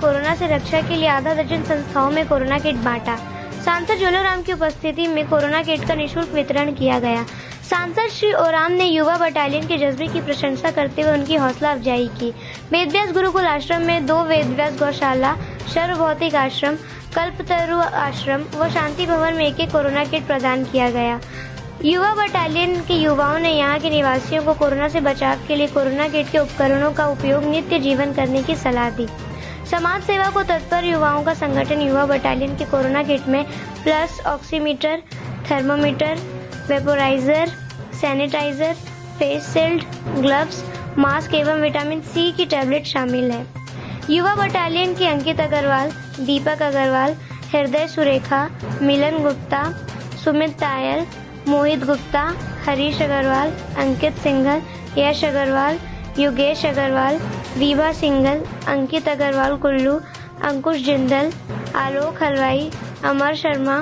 Corona से रक्षा के लिए आधा दर्जन संस्थाओं में कोरोना किट बांटा। सांसद जोलाराम की उपस्थिति में कोरोना किट का निःशुल्क वितरण किया गया। सांसद श्री ओराम ने युवा बटालियन के जज्बे की प्रशंसा करते हुए उनकी हौसला अफजाई की। वेदव्यास गुरुकुल आश्रम में 2 वेदव्यास गौशाला, सर्व भौतिक आश्रम, कल्पतरु आश्रम व शांति भवन में एक कोरोना किट प्रदान किया गया। युवा बटालियन के युवाओं ने यहाँ के निवासियों को कोरोना से बचाव के लिए कोरोना किट के उपकरणों का उपयोग नित्य जीवन करने की सलाह दी। समाज सेवा को तत्पर युवाओं का संगठन युवा बटालियन के कोरोना किट में plus oximeter, thermometer, vaporiser, sanitiser, face shield, gloves, mask एवं विटामिन सी की टैबलेट शामिल है। युवा बटालियन के अंकित अग्रवाल, दीपक अग्रवाल, हृदय सुरेखा, मिलन गुप्ता, सुमित तायल, मोहित गुप्ता, हरीश अग्रवाल, अंकित सिंघल, यश अग्रवाल, योगेश अग्रवाल, विभा सिंघल, अंकित अग्रवाल कुल्लू, अंकुश जिंदल, आलोक हलवाई, अमर शर्मा,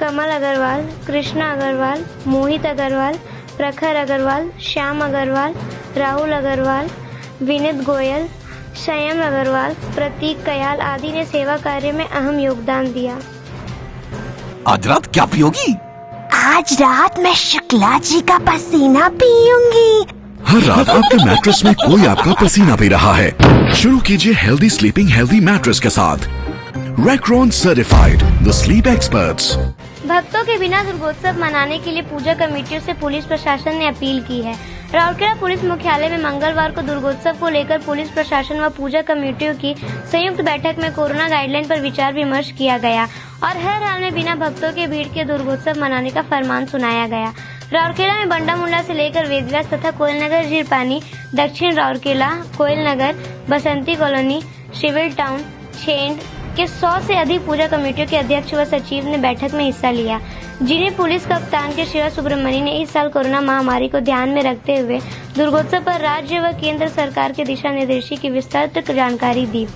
कमल अग्रवाल, कृष्णा अग्रवाल, मोहित अग्रवाल, प्रखर अग्रवाल, श्याम अग्रवाल, राहुल अग्रवाल, विनीत गोयल, संयम अग्रवाल, प्रतीक कयाल आदि ने सेवा कार्य में अहम योगदान दिया। आज रात क्या पियोगी? आज रात मैं शुक्ला जी का पसीना पीऊंगी। हर रात आपके मैट्रेस में कोई आपका पसीना पी रहा है। शुरू कीजिए हेल्दी स्लीपिंग हेल्दी मैट्रेस के साथ। Recron certified the sleep experts. भक्तों के बिना दुर्गोत्सव मनाने के लिए पूजा कमेटियों से पुलिस प्रशासन ने अपील की है। राउरकेला पुलिस मुख्यालय में मंगलवार को दुर्गोत्सव को लेकर पुलिस प्रशासन व पूजा कमेटियों की संयुक्त बैठक में कोरोना गाइडलाइन पर विचार विमर्श किया गया और हर हाल में बिना भक्तों के भीड़ के दुर्गोत्सव मनाने का फरमान सुनाया गया। राउरकेला में बंडा मुंडा से लेकर वेदव्यास तथा कोयल नगर, झीरपानी, दक्षिण राउरकेला, कोयल नगर, बसंती कॉलोनी, सिविल टाउन, छेंड के 100 से अधिक पूजा कमेटियों के अध्यक्ष व सचिव ने बैठक में हिस्सा लिया, जिन्हें पुलिस कप्तान के शिवा सुब्रमण्यम ने इस साल कोरोना महामारी को ध्यान में रखते हुए दुर्गोत्सव पर राज्य व केंद्र सरकार के दिशा निर्देशों की विस्तृत जानकारी दी।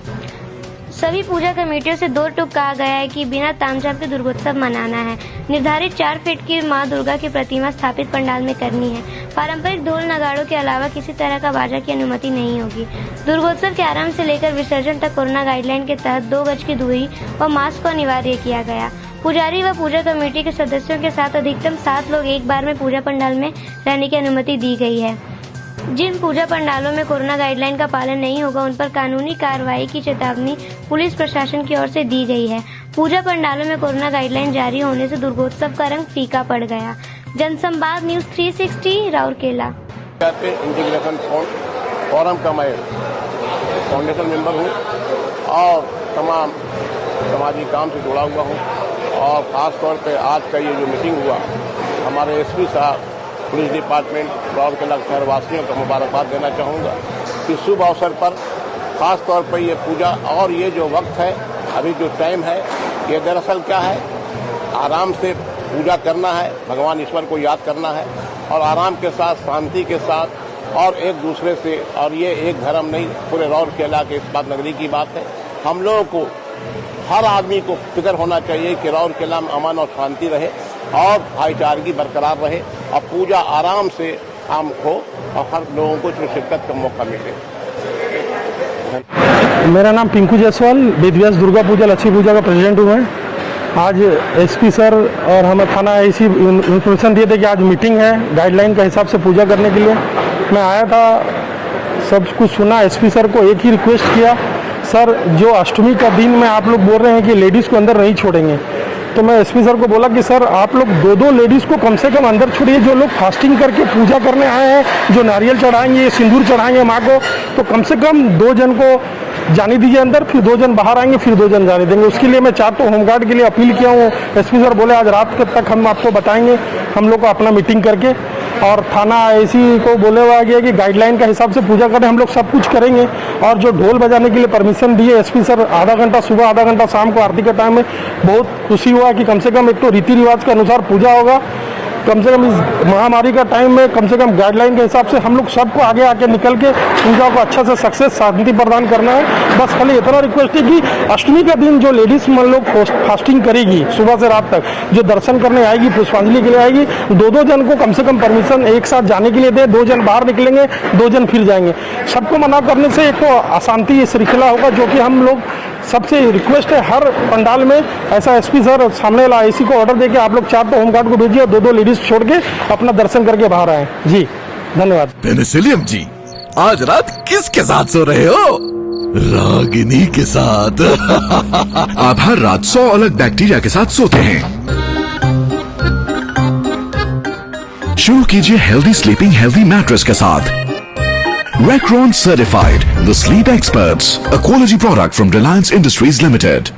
सभी पूजा कमेटियों से 2 टूक कहा गया है कि बिना तामझाम के दुर्गोत्सव मनाना है। निर्धारित 4 फीट की मां दुर्गा की प्रतिमा स्थापित पंडाल में करनी है। पारंपरिक ढोल नगाड़ों के अलावा किसी तरह का बाजा की अनुमति नहीं होगी। दुर्गोत्सव के आरंभ से लेकर विसर्जन तक कोरोना गाइडलाइन के तहत 2 गज की दूरी व मास्क को अनिवार्य किया गया। पुजारी व पूजा कमेटी के सदस्यों के साथ अधिकतम 7 लोग एक बार में पूजा पंडाल में रहने की अनुमति दी गई है। जिन पूजा पंडालों में कोरोना गाइडलाइन का पालन नहीं होगा उन पर कानूनी कार्रवाई की चेतावनी पुलिस प्रशासन की ओर से दी गई है। पूजा पंडालों में कोरोना गाइडलाइन जारी होने से दुर्गोत्सव का रंग फीका पड़ गया। जनसंवाद न्यूज 360 राउरकेला। इंटीग्रेशन फोरम का मैं फाउंडेशन मेंबर हूँ और तमाम सामाजिक काम से जुड़ा हुआ हूँ और खास तौर पे आज का ये जो मीटिंग हुआ, हमारे एसपी साहब, पुलिस डिपार्टमेंट, राउरकेला शहरवासियों को मुबारकबाद देना चाहूँगा कि शुभ अवसर पर खास तौर पर ये पूजा और ये जो वक्त है, अभी जो टाइम है, ये दरअसल क्या है, आराम से पूजा करना है, भगवान ईश्वर को याद करना है और आराम के साथ, शांति के साथ और एक दूसरे से। और ये एक धर्म नहीं, पूरे राउरकेला के इस्पात नगरी की बात है। हम लोगों को, हर आदमी को फिक्र होना चाहिए कि राउरकेला में अमन और शांति रहे और भाईचारगी बरकरार रहे और पूजा आराम से आम हो और हर लोगों को इसमें शिरकत का मौका मिले। मेरा नाम पिंकू जायसवाल, वेदव्यास दुर्गा पूजा लक्ष्मी पूजा का प्रेसिडेंट हूँ मैं। आज एसपी सर और हमें थाना ऐसी इन्फॉर्मेशन दिए थे कि आज मीटिंग है गाइडलाइन के हिसाब से पूजा करने के लिए। मैं आया था, सब कुछ सुना। एसपी सर को एक ही रिक्वेस्ट किया, सर जो अष्टमी का दिन में आप लोग बोल रहे हैं कि लेडीज़ को अंदर नहीं छोड़ेंगे, तो मैं एसपी सर को बोला कि सर आप लोग 2-2 लेडीज़ को कम से कम अंदर छोड़िए। जो लोग फास्टिंग करके पूजा करने आए हैं, जो नारियल चढ़ाएंगे, सिंदूर चढ़ाएंगे माँ को, तो कम से कम 2 जन को जाने दीजिए अंदर, फिर 2 जन बाहर आएंगे, फिर 2 जन जाने देंगे। उसके लिए मैं 4 तो होमगार्ड के लिए अपील किया हूँ। एसपी सर बोले आज रात तक हम आपको बताएंगे, हम लोग को अपना मीटिंग करके। और थाना आईसी को बोले हुआ गया कि गाइडलाइन का हिसाब से पूजा करें, हम लोग सब कुछ करेंगे। और जो ढोल बजाने के लिए परमिशन दिए एसपी सर, आधा घंटा सुबह, आधा घंटा शाम को आरती के टाइम में, बहुत खुशी हुआ कि कम से कम एक तो रीति रिवाज के अनुसार पूजा होगा। कम से कम इस महामारी का टाइम में कम से कम गाइडलाइन के हिसाब से हम लोग सबको आगे आके निकल के पूजा को अच्छा से सक्सेस शांति प्रदान करना है। बस खाली इतना रिक्वेस्ट है कि अष्टमी का दिन जो लेडीज मन लोग फास्टिंग करेगी सुबह से रात तक, जो दर्शन करने आएगी, पुष्पांजलि के लिए आएगी, 2-2 जन को कम से कम परमिशन एक साथ जाने के लिए दे। 2 जन बाहर निकलेंगे, 2 जन फिर जाएंगे। सबको मना करने से एक तो अशांति श्रृंखला होगा, जो कि हम लोग सबसे रिक्वेस्ट है हर पंडाल में ऐसा एसपी सर सामने वाला आईसी को ऑर्डर देके आप लोग 4 होमगार्ड को भेजिए और 2-2 लेडीज छोड़ के अपना दर्शन करके बाहर आए। जी धन्यवाद। पेनिसिलियम जी, आज रात किसके साथ सो रहे हो? रागिनी के साथ। आप हर रात 100 अलग बैक्टीरिया के साथ सोते हैं। शुरू कीजिए हेल्दी स्लीपिंग हेल्दी मैट्रेस के साथ। Recron Certified, the Sleep Experts, a quality product from Reliance Industries Limited.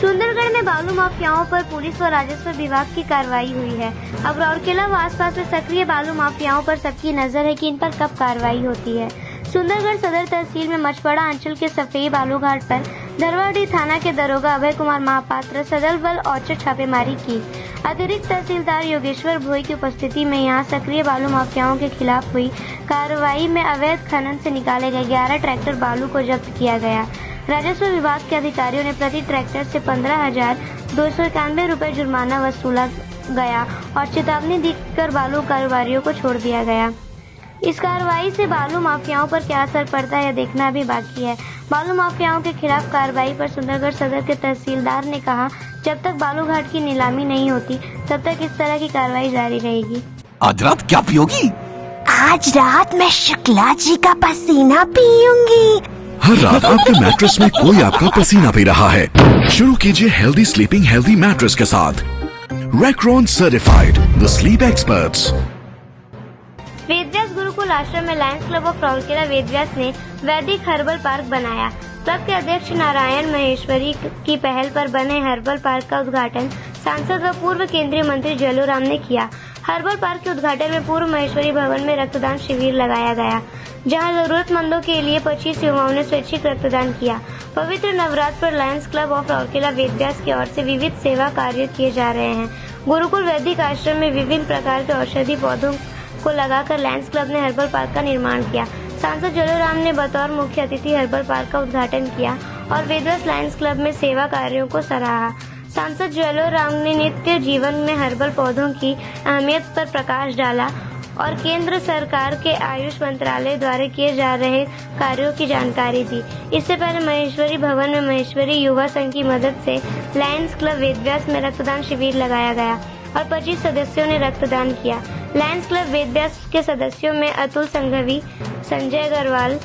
Sundargarh में बालू माफियाओं पर पुलिस व राजस्व विभाग की कार्रवाई हुई है। अब राउरकेला व आसपास में सक्रिय बालू माफियाओं पर सबकी नजर है कि इन पर कब कार्रवाई होती है। सुंदरगढ़ सदर तहसील में मछपड़ा अंचल के सफेई बालूघाट पर धरवाड़ी थाना के दरोगा अभय कुमार महापात्र सदल बल औचक छापेमारी की। अतिरिक्त तहसीलदार योगेश्वर भोई की उपस्थिति में यहां सक्रिय बालू माफियाओं के खिलाफ हुई कार्रवाई में अवैध खनन से निकाले गए 11 ट्रैक्टर बालू को जब्त किया गया। राजस्व विभाग के अधिकारियों ने प्रति ट्रैक्टर से 15,291 रुपए जुर्माना वसूला गया और चेतावनी देकर बालू कारोबारियों को छोड़ दिया गया। इस कार्रवाई से बालू माफियाओं पर क्या असर पड़ता है यह देखना भी बाकी है। बालू माफियाओं के खिलाफ कार्रवाई पर सुंदरगढ़ सदर के तहसीलदार ने कहा, जब तक बालू घाट की नीलामी नहीं होती तब तक इस तरह की कार्रवाई जारी रहेगी। आज रात क्या पियोगी? आज रात मैं शुक्ला जी का पसीना पीऊंगी। हर रात आपके मैट्रेस में कोई आपका पसीना पी रहा है। शुरू कीजिए हेल्दी स्लीपिंग हेल्दी मैट्रेस के साथ। Recron Certified, the Sleep Experts. Vedvyas Gurukul Ashram में Lions Club of Rourkela Vedvyas ने वैदिक हर्बल पार्क बनाया। क्लब के अध्यक्ष नारायण महेश्वरी की पहल पर बने हर्बल पार्क का उद्घाटन सांसद व पूर्व केंद्रीय मंत्री जलूराम ने किया। हर्बल पार्क के उद्घाटन में पूर्व महेश्वरी भवन में रक्तदान शिविर लगाया गया, जहां जरूरतमंदों के लिए 25 युवाओं ने स्वैच्छिक रक्तदान किया। पवित्र नवरात्र पर Lions Club of Rourkela Vedvyas की ओर से विविध सेवा कार्य किए जा रहे हैं। गुरुकुल वैदिक आश्रम में विभिन्न प्रकार के औषधि पौधों को लगाकर लायंस क्लब ने हर्बल पार्क का निर्माण किया। सांसद जलूराम ने बतौर मुख्य अतिथि हर्बल पार्क का उद्घाटन किया और वेदव्यास लायंस क्लब में सेवा कार्यों को सराहा। सांसद जलूराम ने नित्य जीवन में हर्बल पौधों की अहमियत पर प्रकाश डाला और केंद्र सरकार के आयुष मंत्रालय द्वारा किए जा रहे कार्यों की जानकारी दी। इससे पहले महेश्वरी भवन में महेश्वरी युवा संघ की मदद से लायंस क्लब वेदव्यास में रक्तदान शिविर लगाया गया और 25 सदस्यों ने रक्तदान किया। लायंस क्लब वेदव्यास के सदस्यों में अतुल संघवी, संजय अग्रवाल,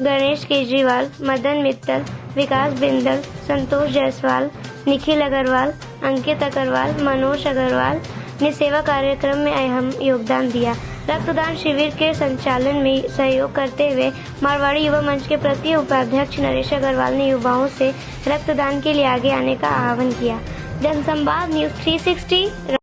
गणेश केजरीवाल, मदन मित्तल, विकास बिंदल, संतोष जायसवाल, निखिल अग्रवाल, अंकित अग्रवाल, मनोज अग्रवाल ने सेवा कार्यक्रम में अहम योगदान दिया। रक्तदान शिविर के संचालन में सहयोग करते हुए मारवाड़ी युवा मंच के प्रति उपाध्यक्ष नरेश अग्रवाल ने युवाओं से रक्तदान के लिए आगे आने का आह्वान किया। जनसंवाद न्यूज 360।